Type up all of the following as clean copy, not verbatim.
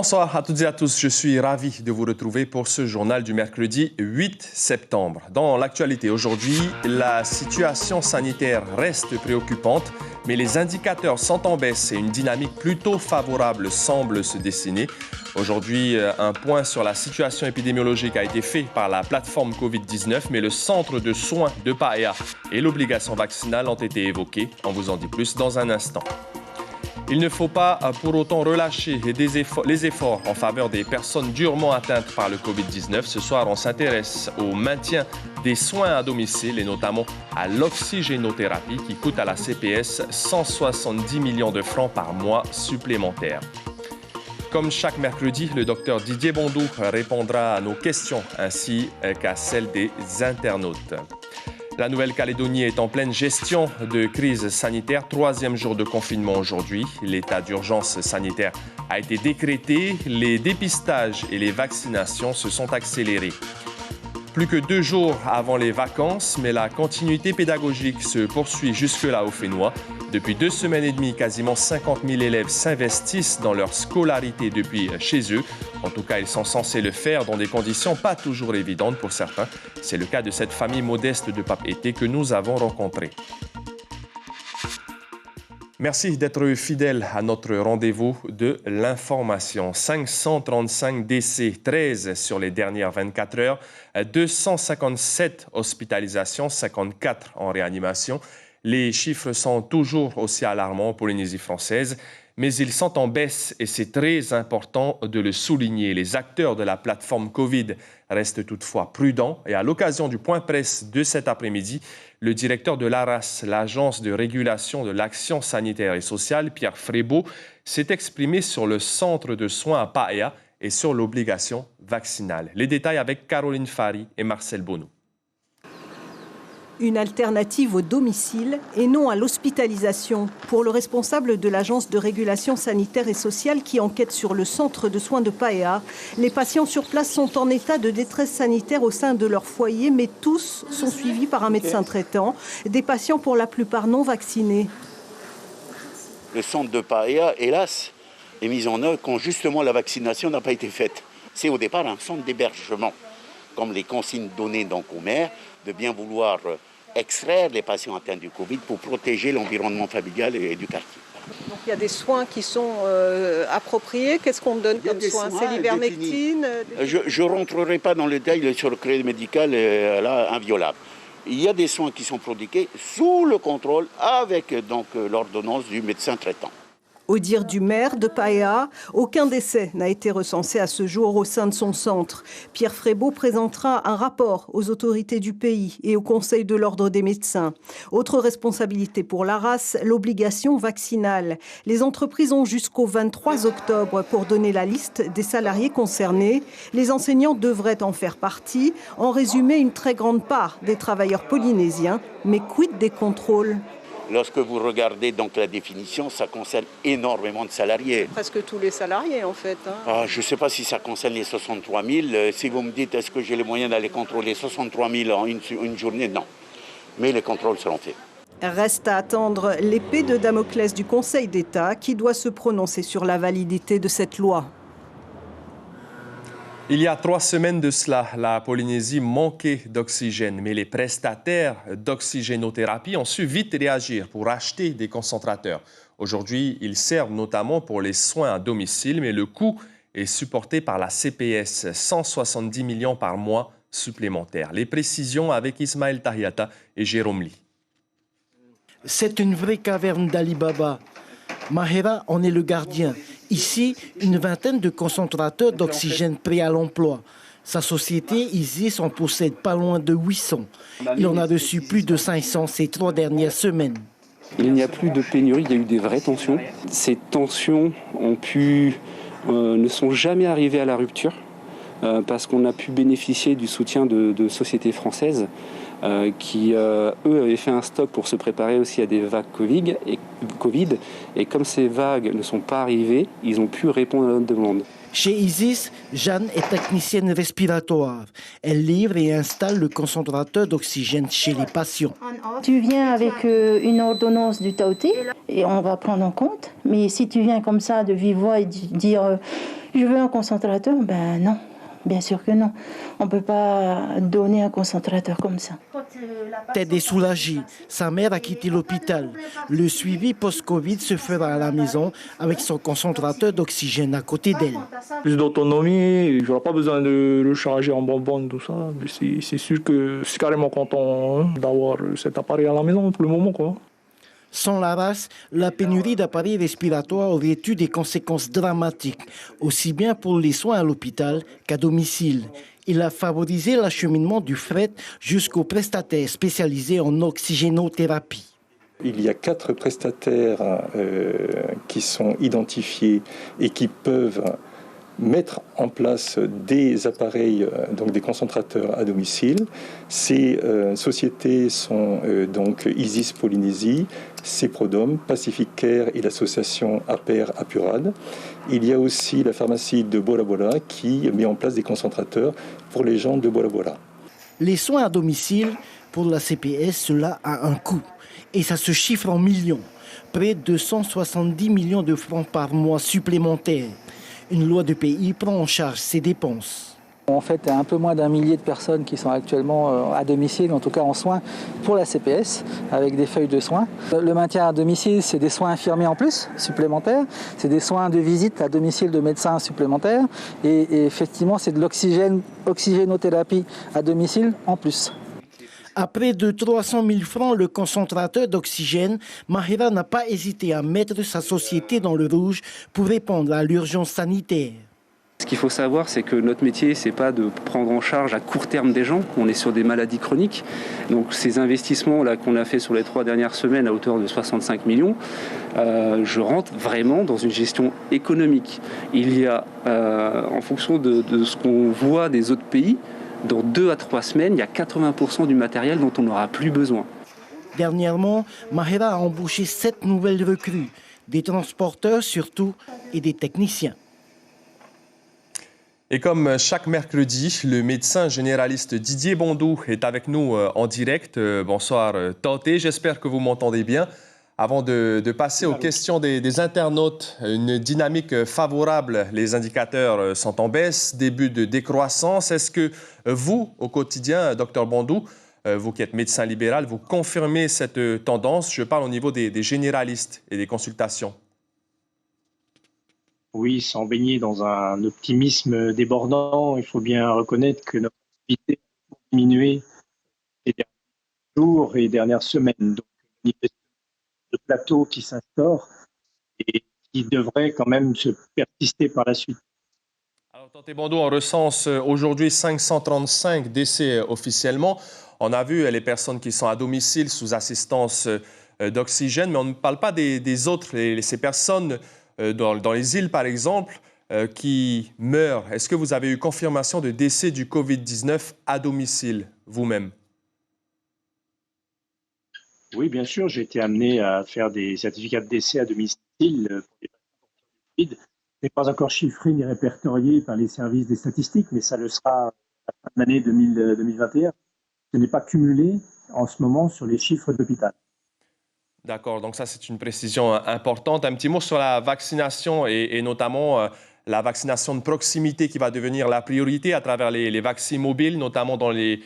Bonsoir à toutes et à tous, je suis ravi de vous retrouver pour ce journal du mercredi 8 septembre. Dans l'actualité aujourd'hui, la situation sanitaire reste préoccupante, mais les indicateurs sont en baisse et une dynamique plutôt favorable semble se dessiner. Aujourd'hui, un point sur la situation épidémiologique a été fait par la plateforme Covid-19, mais le centre de soins de Paea et l'obligation vaccinale ont été évoqués. On vous en dit plus dans un instant. Il ne faut pas pour autant relâcher les efforts en faveur des personnes durement atteintes par le Covid-19. Ce soir, on s'intéresse au maintien des soins à domicile et notamment à l'oxygénothérapie qui coûte à la CPS 170 millions de francs par mois supplémentaires. Comme chaque mercredi, le docteur Didier Bondou répondra à nos questions ainsi qu'à celles des internautes. La Nouvelle-Calédonie est en pleine gestion de crise sanitaire. 3e jour de confinement aujourd'hui. L'état d'urgence sanitaire a été décrété. Les dépistages et les vaccinations se sont accélérés. Plus que 2 jours avant les vacances, mais la continuité pédagogique se poursuit jusque-là au Fénois. Depuis 2 semaines et demie, quasiment 50 000 élèves s'investissent dans leur scolarité depuis chez eux. En tout cas, ils sont censés le faire dans des conditions pas toujours évidentes pour certains. C'est le cas de cette famille modeste de Pape-Été que nous avons rencontrée. Merci d'être fidèles à notre rendez-vous de l'information. 535 décès, 13 sur les dernières 24 heures, 257 hospitalisations, 54 en réanimation. Les chiffres sont toujours aussi alarmants en Polynésie française, mais ils sont en baisse et c'est très important de le souligner. Les acteurs de la plateforme Covid restent toutefois prudents et à l'occasion du point presse de cet après-midi, le directeur de l'ARAS, l'Agence de régulation de l'action sanitaire et sociale, Pierre Frébeau, s'est exprimé sur le centre de soins à Paea et sur l'obligation vaccinale. Les détails avec Caroline Fari et Marcel Bonneau. Une alternative au domicile et non à l'hospitalisation. Pour le responsable de l'Agence de régulation sanitaire et sociale qui enquête sur le centre de soins de Paea, les patients sur place sont en état de détresse sanitaire au sein de leur foyer, mais tous sont suivis par un médecin traitant, des patients pour la plupart non vaccinés. Le centre de Paea, hélas, est mis en œuvre quand justement la vaccination n'a pas été faite. C'est au départ un centre d'hébergement, comme les consignes données donc aux maires, de bien vouloir extraire les patients atteints du Covid pour protéger l'environnement familial et du quartier. Donc il y a des soins qui sont appropriés. Qu'est-ce qu'on donne comme soins? C'est l'ivermectine? Je ne rentrerai pas dans le détail sur le crédit médical là, inviolable. Il y a des soins qui sont prodigués sous le contrôle avec donc l'ordonnance du médecin traitant. Au dire du maire de Paea, aucun décès n'a été recensé à ce jour au sein de son centre. Pierre Frébeau présentera un rapport aux autorités du pays et au Conseil de l'Ordre des médecins. Autre responsabilité pour l'ARAS, l'obligation vaccinale. Les entreprises ont jusqu'au 23 octobre pour donner la liste des salariés concernés. Les enseignants devraient en faire partie. En résumé, une très grande part des travailleurs polynésiens. Mais quid des contrôles ? Lorsque vous regardez donc la définition, ça concerne énormément de salariés. Presque tous les salariés en fait. Je ne sais pas si ça concerne les 63 000. Si vous me dites est-ce que j'ai les moyens d'aller contrôler 63 000 en une journée, non. Mais les contrôles seront faits. Reste à attendre l'épée de Damoclès du Conseil d'État qui doit se prononcer sur la validité de cette loi. Il y a 3 semaines de cela, la Polynésie manquait d'oxygène, mais les prestataires d'oxygénothérapie ont su vite réagir pour acheter des concentrateurs. Aujourd'hui, ils servent notamment pour les soins à domicile, mais le coût est supporté par la CPS, 170 millions par mois supplémentaires. Les précisions avec Ismaël Tahiata et Jérôme Lee. C'est une vraie caverne d'Ali Baba. Mahera en est le gardien. Ici, une vingtaine de concentrateurs d'oxygène prêts à l'emploi. Sa société, Isis, en possède pas loin de 800. Il en a reçu plus de 500 ces 3 dernières semaines. Il n'y a plus de pénurie, il y a eu des vraies tensions. Ces tensions ne sont jamais arrivées à la rupture parce qu'on a pu bénéficier du soutien de sociétés françaises qui, eux, avaient fait un stock pour se préparer aussi à des vagues Covid. Et comme ces vagues ne sont pas arrivées, ils ont pu répondre à notre demande. Chez Isis, Jeanne est technicienne respiratoire. Elle livre et installe le concentrateur d'oxygène chez les patients. Tu viens avec une ordonnance du Taoté et on va prendre en compte Mais si tu viens comme ça de vive voix et dire je veux un concentrateur, ben non, bien sûr que non. On ne peut pas donner un concentrateur comme ça. Ted est soulagée. Sa mère a quitté l'hôpital. Le suivi post-Covid se fera à la maison avec son concentrateur d'oxygène à côté d'elle. Plus d'autonomie, j'aurai pas besoin de le charger en bonbonne, tout ça. C'est sûr que je suis carrément content d'avoir cet appareil à la maison pour le moment, quoi. Sans la race, la pénurie d'appareils respiratoires aurait eu des conséquences dramatiques, aussi bien pour les soins à l'hôpital qu'à domicile. Il a favorisé l'acheminement du fret jusqu'aux prestataires spécialisés en oxygénothérapie. Il y a 4 prestataires qui sont identifiés et qui peuvent mettre en place des appareils, donc des concentrateurs à domicile. Ces sociétés sont donc Isis Polynésie, Ceprodome, Pacific Care et l'association APER Apurad. Il y a aussi la pharmacie de Bora Bora qui met en place des concentrateurs pour les gens de Bora Bora. Les soins à domicile, pour la CPS, cela a un coût. Et ça se chiffre en millions. Près de 270 millions de francs par mois supplémentaires. Une loi de pays prend en charge ces dépenses. En fait, il y a un peu moins d'1 millier de personnes qui sont actuellement à domicile, en tout cas en soins pour la CPS, avec des feuilles de soins. Le maintien à domicile, c'est des soins infirmiers en plus, supplémentaires. C'est des soins de visite à domicile de médecins supplémentaires. Et effectivement, c'est de l'oxygénothérapie à domicile en plus. À près de 300 000 francs le concentrateur d'oxygène, Mahera n'a pas hésité à mettre sa société dans le rouge pour répondre à l'urgence sanitaire. Ce qu'il faut savoir, c'est que notre métier, c'est pas de prendre en charge à court terme des gens. On est sur des maladies chroniques. Donc ces investissements là qu'on a fait sur les 3 dernières semaines à hauteur de 65 millions, je rentre vraiment dans une gestion économique. Il y a, en fonction de ce qu'on voit des autres pays, dans 2 à 3 semaines, il y a 80% du matériel dont on n'aura plus besoin. Dernièrement, Mahera a embauché 7 nouvelles recrues, des transporteurs surtout et des techniciens. Et comme chaque mercredi, le médecin généraliste Didier Bondou est avec nous en direct. Bonsoir Tanté, j'espère que vous m'entendez bien. Avant de passer aux questions des internautes, une dynamique favorable, les indicateurs sont en baisse, début de décroissance. Est-ce que vous, au quotidien, Dr Bondou, vous qui êtes médecin libéral, vous confirmez cette tendance? Je parle au niveau des généralistes et des consultations. Oui, sans baigner dans un optimisme débordant, il faut bien reconnaître que notre activité a diminué ces derniers jours et dernières semaines. Donc, le plateau qui s'instaure et qui devrait quand même se persister par la suite. Alors, Tanté Bondou, on recense aujourd'hui 535 décès officiellement. On a vu les personnes qui sont à domicile sous assistance d'oxygène, mais on ne parle pas des autres, ces personnes dans les îles, par exemple, qui meurent. Est-ce que vous avez eu confirmation de décès du Covid-19 à domicile, vous-même? Oui, bien sûr, j'ai été amené à faire des certificats de décès à domicile pour les patients Covid. Ce n'est pas encore chiffré ni répertorié par les services des statistiques, mais ça le sera à la fin de l'année 2021. Ce n'est pas cumulé en ce moment sur les chiffres d'hôpital. D'accord, donc ça c'est une précision importante. Un petit mot sur la vaccination et notamment la vaccination de proximité qui va devenir la priorité à travers les vaccins mobiles, notamment dans les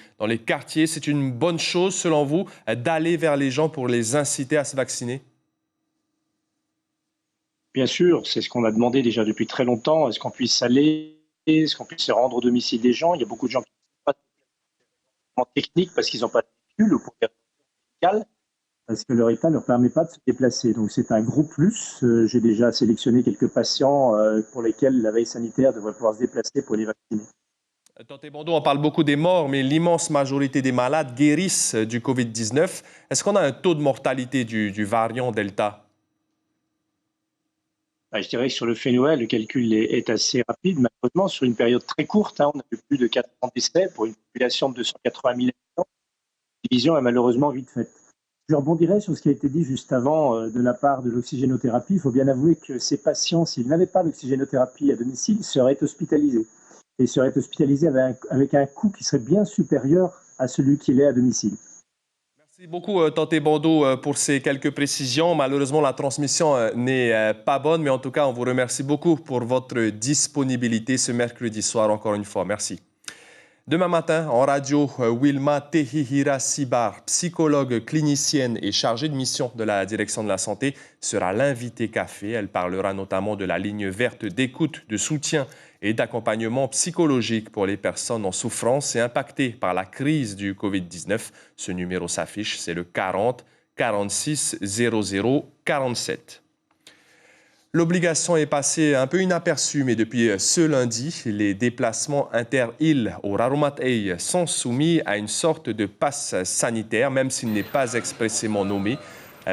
quartiers. C'est une bonne chose selon vous d'aller vers les gens pour les inciter à se vacciner? Bien sûr, c'est ce qu'on a demandé déjà depuis très longtemps. Est-ce qu'on puisse aller, est-ce qu'on puisse se rendre au domicile des gens? Il y a beaucoup de gens qui ne sont pas techniques parce qu'ils n'ont pas de véhicule ou pour des raisons médicales, parce que leur état ne leur permet pas de se déplacer. Donc c'est un gros plus. J'ai déjà sélectionné quelques patients pour lesquels la veille sanitaire devrait pouvoir se déplacer pour les vacciner. Tanté Bondou, on parle beaucoup des morts, mais l'immense majorité des malades guérissent du Covid-19. Est-ce qu'on a un taux de mortalité du variant Delta? Je dirais que sur le fait Noël, le calcul est assez rapide. Malheureusement, sur une période très courte, on a eu plus de 400 décès pour une population de 280 000 habitants. La division est malheureusement vite faite. Je rebondirai sur ce qui a été dit juste avant de la part de l'oxygénothérapie. Il faut bien avouer que ces patients, s'ils n'avaient pas d'oxygénothérapie à domicile, seraient hospitalisés. Et seraient hospitalisés avec un coût qui serait bien supérieur à celui qu'il est à domicile. Merci beaucoup, Tante Bando, pour ces quelques précisions. Malheureusement, la transmission n'est pas bonne, mais en tout cas, on vous remercie beaucoup pour votre disponibilité ce mercredi soir, encore une fois. Merci. Demain matin, en radio, Wilma Tehihira Sibar, psychologue clinicienne et chargée de mission de la direction de la santé, sera l'invitée café. Elle parlera notamment de la ligne verte d'écoute, de soutien et d'accompagnement psychologique pour les personnes en souffrance et impactées par la crise du Covid-19. Ce numéro s'affiche, c'est le 40 46 00 47. L'obligation est passée un peu inaperçue, mais depuis ce lundi, les déplacements inter-îles au Rarumat-Ei sont soumis à une sorte de passe sanitaire, même s'il n'est pas expressément nommé.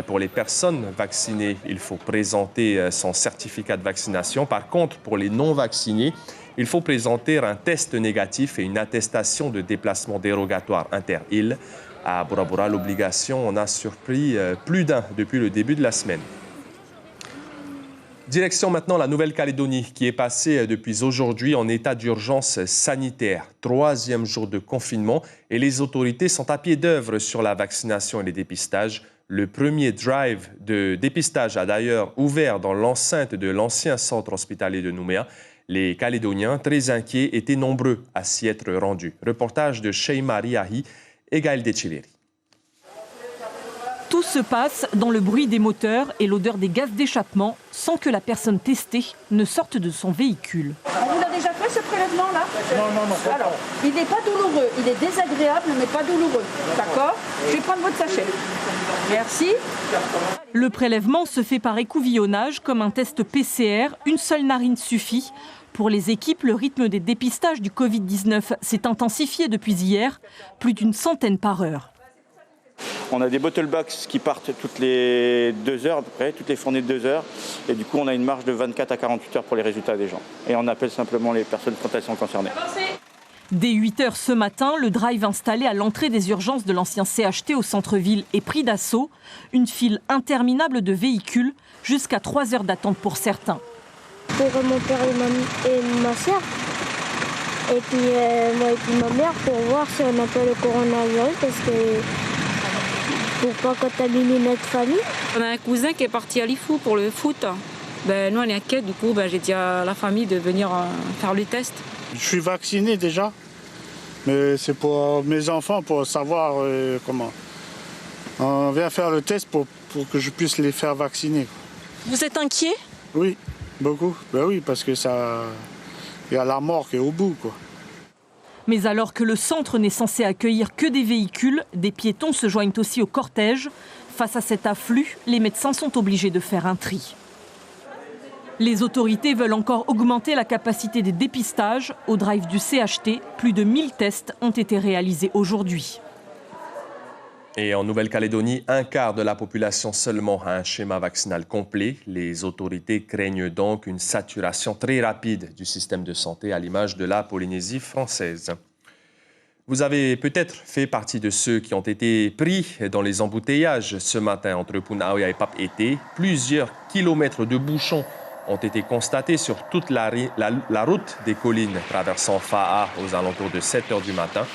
Pour les personnes vaccinées, il faut présenter son certificat de vaccination. Par contre, pour les non-vaccinés, il faut présenter un test négatif et une attestation de déplacement dérogatoire inter-îles. À Bora Bora, l'obligation en a surpris plus d'un depuis le début de la semaine. Direction maintenant la Nouvelle-Calédonie qui est passée depuis aujourd'hui en état d'urgence sanitaire. 3e jour de confinement et les autorités sont à pied d'œuvre sur la vaccination et les dépistages. Le premier drive de dépistage a d'ailleurs ouvert dans l'enceinte de l'ancien centre hospitalier de Nouméa. Les Calédoniens, très inquiets, étaient nombreux à s'y être rendus. Reportage de Sheima Riahi et Gaël Dechileri. Tout se passe dans le bruit des moteurs et l'odeur des gaz d'échappement sans que la personne testée ne sorte de son véhicule. On vous a déjà fait ce prélèvement-là? Non. Alors, il n'est pas douloureux, il est désagréable mais pas douloureux. D'accord? Je vais prendre votre sachet. Merci. Le prélèvement se fait par écouvillonnage comme un test PCR. Une seule narine suffit. Pour les équipes, le rythme des dépistages du Covid-19 s'est intensifié depuis hier, plus d'une centaine par heure. On a des bottle box qui partent toutes les 2 heures à peu près, toutes les fournées de 2 heures. Et du coup, on a une marge de 24 à 48 heures pour les résultats des gens. Et on appelle simplement les personnes quand elles sont concernées. Dès 8 heures ce matin, le drive installé à l'entrée des urgences de l'ancien CHT au centre-ville est pris d'assaut. Une file interminable de véhicules, jusqu'à 3 heures d'attente pour certains. Pour mon père et ma soeur, et puis moi et puis ma mère, pour voir si on n'a pas le coronavirus, parce que pour pas contaminer notre famille. On a un cousin qui est parti à Lifou pour le foot. Nous on est inquiets, du coup j'ai dit à la famille de venir faire le test. Je suis vacciné déjà, mais c'est pour mes enfants, pour savoir comment. On vient faire le test pour que je puisse les faire vacciner. Vous êtes inquiet? Oui, beaucoup. Ben oui, parce que ça, il y a la mort qui est au bout, quoi. Mais alors que le centre n'est censé accueillir que des véhicules, des piétons se joignent aussi au cortège. Face à cet afflux, les médecins sont obligés de faire un tri. Les autorités veulent encore augmenter la capacité des dépistages. Au drive du CHT, plus de 1000 tests ont été réalisés aujourd'hui. Et en Nouvelle-Calédonie, un quart de la population seulement a un schéma vaccinal complet. Les autorités craignent donc une saturation très rapide du système de santé à l'image de la Polynésie française. Vous avez peut-être fait partie de ceux qui ont été pris dans les embouteillages ce matin entre Punaoya et Papeete. Plusieurs kilomètres de bouchons ont été constatés sur toute la route des collines traversant Fa'a aux alentours de 7 heures du matin.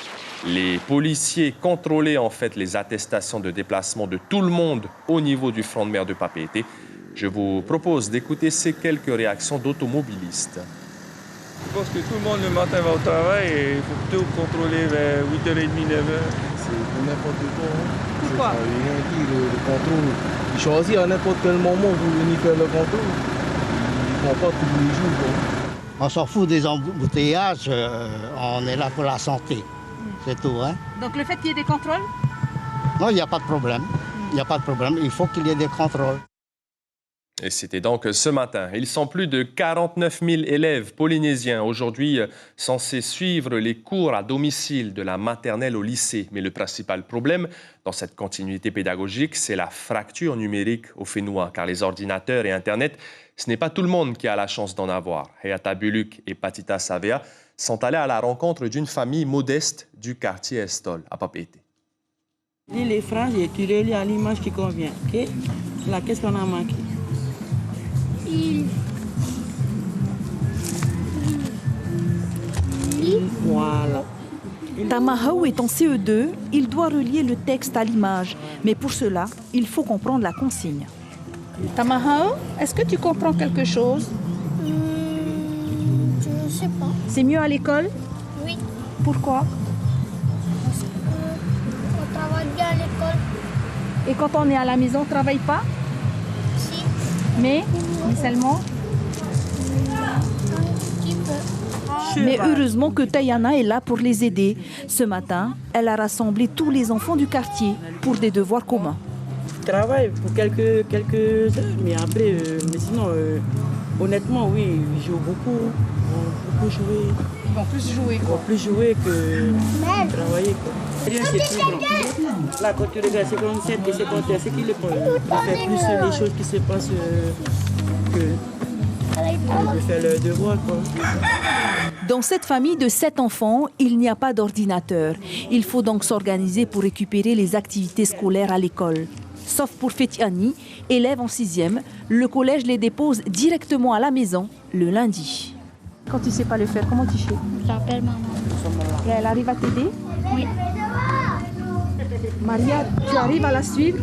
Les policiers contrôlaient en fait les attestations de déplacement de tout le monde au niveau du front de mer de Papeete. Je vous propose d'écouter ces quelques réactions d'automobilistes. Je pense que tout le monde le matin va au travail et il faut plutôt contrôler vers 8h30, 9h. C'est pour n'importe quoi. Pourquoi? Rien dit, le contrôle. Ils choisissent à n'importe quel moment pour venir faire le contrôle. Ils ne font pas tous les jours. Quoi. On s'en fout des embouteillages, on est là pour la santé. C'est tout, hein? Donc le fait qu'il y ait des contrôles? Non, il n'y a pas de problème. Il n'y a pas de problème. Il faut qu'il y ait des contrôles. Et c'était donc ce matin. Ils sont plus de 49 000 élèves polynésiens aujourd'hui censés suivre les cours à domicile de la maternelle au lycée. Mais le principal problème dans cette continuité pédagogique, c'est la fracture numérique au Fénois. Car les ordinateurs et Internet, ce n'est pas tout le monde qui a la chance d'en avoir. Heata Buluk et Patita Savea sont allés à la rencontre d'une famille modeste du quartier Estol, à Papeete. Lis les phrases et tu relis à l'image qui convient. Okay? Là, qu'est-ce qu'on a manqué? Voilà. Tamahau est en CE2, il doit relier le texte à l'image. Mais pour cela, il faut comprendre la consigne. Tamahau, est-ce que tu comprends quelque chose? Je ne sais pas. C'est mieux à l'école? Oui. Pourquoi? Parce qu'on travaille bien à l'école. Et quand on est à la maison, on ne travaille pas? Si. Mais seulement? Un petit peu. Mais heureusement que Tayana est là pour les aider. Ce matin, elle a rassemblé tous les enfants du quartier pour des devoirs communs. Je travaille pour quelques heures, mais après, mais sinon, honnêtement, oui, ils jouent beaucoup. Ils vont jouer. Ils vont plus jouer, quoi. Ils vont plus jouer que travailler, quoi. Rien, c'est plus grand. Là, quand tu regardes 57 et 51, c'est qu'il fait plus les choses qui se passent que de faire le devoir, quoi. Dans cette famille de 7 enfants, il n'y a pas d'ordinateur. Il faut donc s'organiser pour récupérer les activités scolaires à l'école. Sauf pour Fetiani, élève en 6e, le collège les dépose directement à la maison le lundi. Quand tu ne sais pas le faire, comment tu fais? J'appelle maman. Et elle arrive à t'aider? Oui. Maria, tu arrives à la suivre?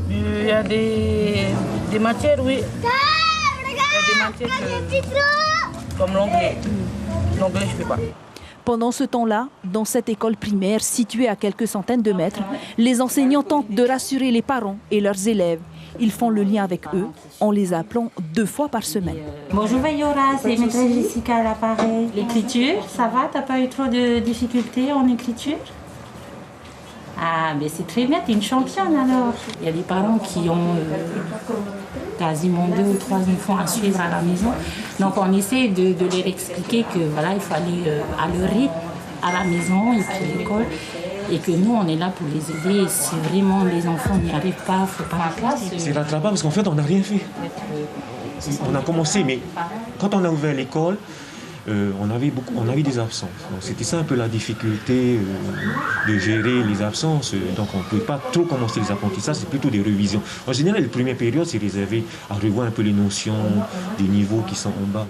Il y a des matières, oui. Il y a des matières comme l'anglais. L'anglais, je ne fais pas. Pendant ce temps-là, dans cette école primaire située à quelques centaines de mètres, les enseignants tentent de rassurer les parents et leurs élèves. Ils font le lien avec eux en les appelant 2 fois par semaine. Bonjour Vayora, c'est maîtresse Jessica à l'appareil. L'écriture, ça va? T'as pas eu trop de difficultés en écriture? Ah, mais c'est très bien, t'es une championne alors. Il y a des parents qui ont quasiment 2 ou 3 enfants à suivre à la maison. Donc on essaie de leur expliquer que voilà, il faut aller à leur rythme à la maison et puis à l'école. Et que nous, on est là pour les aider. Et si vraiment les enfants n'y arrivent pas, il ne faut pas la classe. C'est rattrapable parce qu'en fait, on n'a rien fait. On a commencé, mais quand on a ouvert l'école, on avait des absences. Donc c'était ça un peu la difficulté de gérer les absences. Donc on ne pouvait pas trop commencer les apprentissages, c'est plutôt des révisions. En général, les premières périodes, c'est réservé à revoir un peu les notions des niveaux qui sont en bas.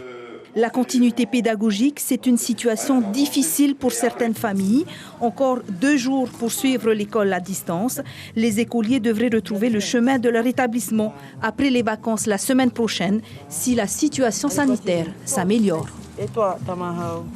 La continuité pédagogique, c'est une situation difficile pour certaines familles. Encore 2 jours pour suivre l'école à distance. Les écoliers devraient retrouver le chemin de leur établissement après les vacances la semaine prochaine, si la situation sanitaire s'améliore. Et toi, Tamahau?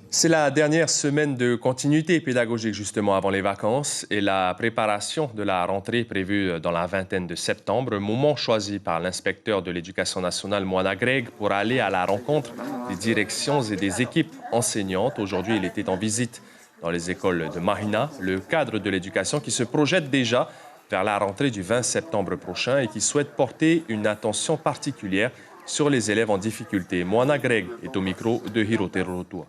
C'est la dernière semaine de continuité pédagogique justement avant les vacances et la préparation de la rentrée prévue dans la vingtaine de septembre, moment choisi par l'inspecteur de l'Éducation nationale Moana Greg pour aller à la rencontre des directions et des équipes enseignantes. Aujourd'hui, il était en visite dans les écoles de Mahina, le cadre de l'éducation qui se projette déjà vers la rentrée du 20 septembre prochain et qui souhaite porter une attention particulière sur les élèves en difficulté. Moana Greg est au micro de Hirote Rorotua.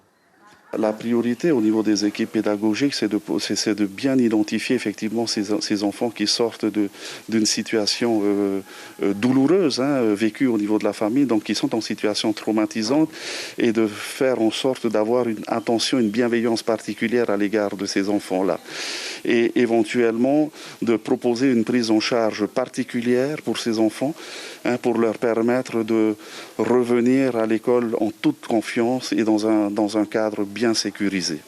La priorité au niveau des équipes pédagogiques, c'est de bien identifier effectivement ces enfants qui sortent d'une situation douloureuse, vécue au niveau de la famille, donc qui sont en situation traumatisante, et de faire en sorte d'avoir une attention, une bienveillance particulière à l'égard de ces enfants-là. Et éventuellement de proposer une prise en charge particulière pour ces enfants, pour leur permettre de revenir à l'école en toute confiance et dans un cadre bien sécurisé.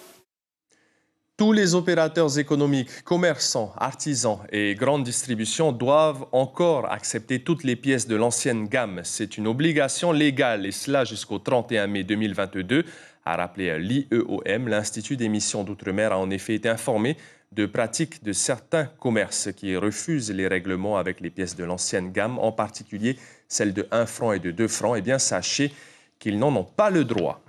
Tous les opérateurs économiques, commerçants, artisans et grandes distributions doivent encore accepter toutes les pièces de l'ancienne gamme. C'est une obligation légale et cela jusqu'au 31 mai 2022, a rappelé l'IEOM. L'Institut d'émission d'Outre-mer a en effet été informé de pratiques de certains commerces qui refusent les règlements avec les pièces de l'ancienne gamme, en particulier celles de 1 franc et de 2 francs. Eh bien, sachez qu'ils n'en ont pas le droit.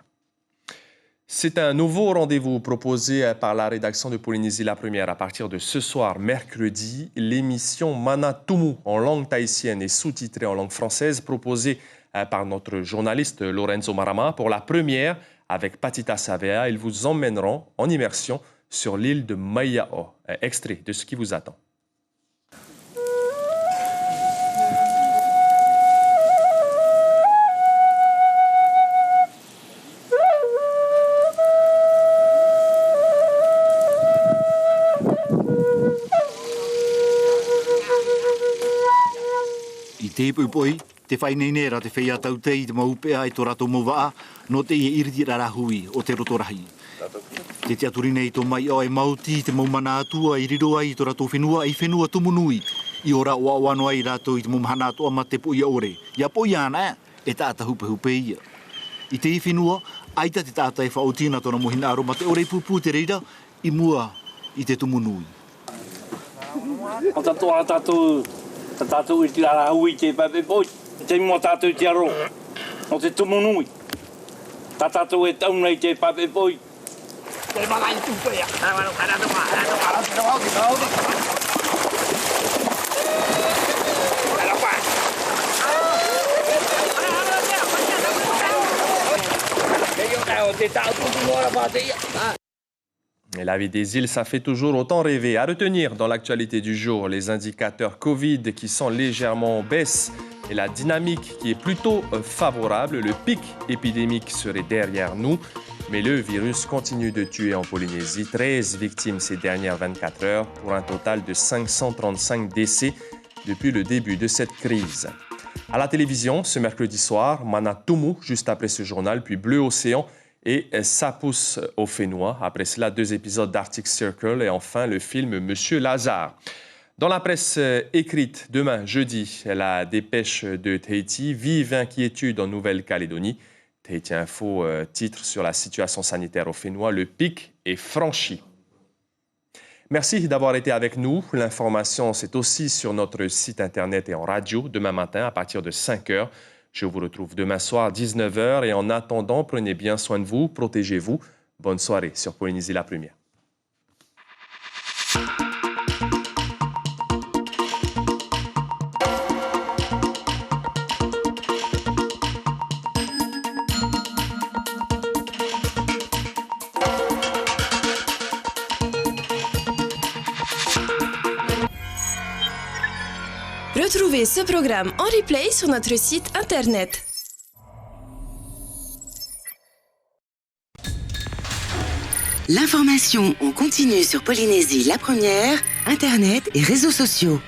C'est un nouveau rendez-vous proposé par la rédaction de Polynésie la Première à partir de ce soir, mercredi. L'émission Manatumu en langue tahitienne et sous-titrée en langue française, proposée par notre journaliste Lorenzo Marama. Pour la première, avec Patita Savea, ils vous emmèneront en immersion sur l'île de Maiao. Extrait de ce qui vous attend. Te pupoi, te whaineinera te whea tautei te maupea e tō rato mowaa, no te i iriti rarahui o te rotorahi. Te te aturi nei tō mai o e mauti te maumana atua I riro ai tō rato whenua I whenua tumunui. I ora ua wano ai rato I te maumana atua ma te po ia ore. Ia po ia ana e tāta hupe hupe ia. I te I whenua, aita te tāta e whaotina tōna mohina aro ma te ore pupu te reira I mua I te tumunui. O tatoa tātou I te ara hui te pape poi. Te mua tātou te aro. O te tumunui. Tātou e tauna I te pape poi. Te mana I tupea. Et la vie des îles, ça fait toujours autant rêver. À retenir dans l'actualité du jour, les indicateurs Covid qui sont légèrement en baisse et la dynamique qui est plutôt favorable. Le pic épidémique serait derrière nous, mais le virus continue de tuer en Polynésie. 13 victimes ces dernières 24 heures pour un total de 535 décès depuis le début de cette crise. À la télévision, ce mercredi soir, Mana Tumu, juste après ce journal, puis Bleu Océan et Ça pousse au Fénois. Après cela, 2 épisodes d'Arctic Circle et enfin le film Monsieur Lazare. Dans la presse écrite, demain, jeudi, la dépêche de Tahiti, vive inquiétude en Nouvelle-Calédonie. Tahiti Info titre sur la situation sanitaire au Fénois, le pic est franchi. Merci d'avoir été avec nous. L'information, c'est aussi sur notre site internet et en radio demain matin à partir de 5h. Je vous retrouve demain soir, 19h. Et en attendant, prenez bien soin de vous, protégez-vous. Bonne soirée sur Polynésie la Première. Retrouvez ce programme en replay sur notre site internet. L'information en continu sur Polynésie la Première, internet et réseaux sociaux.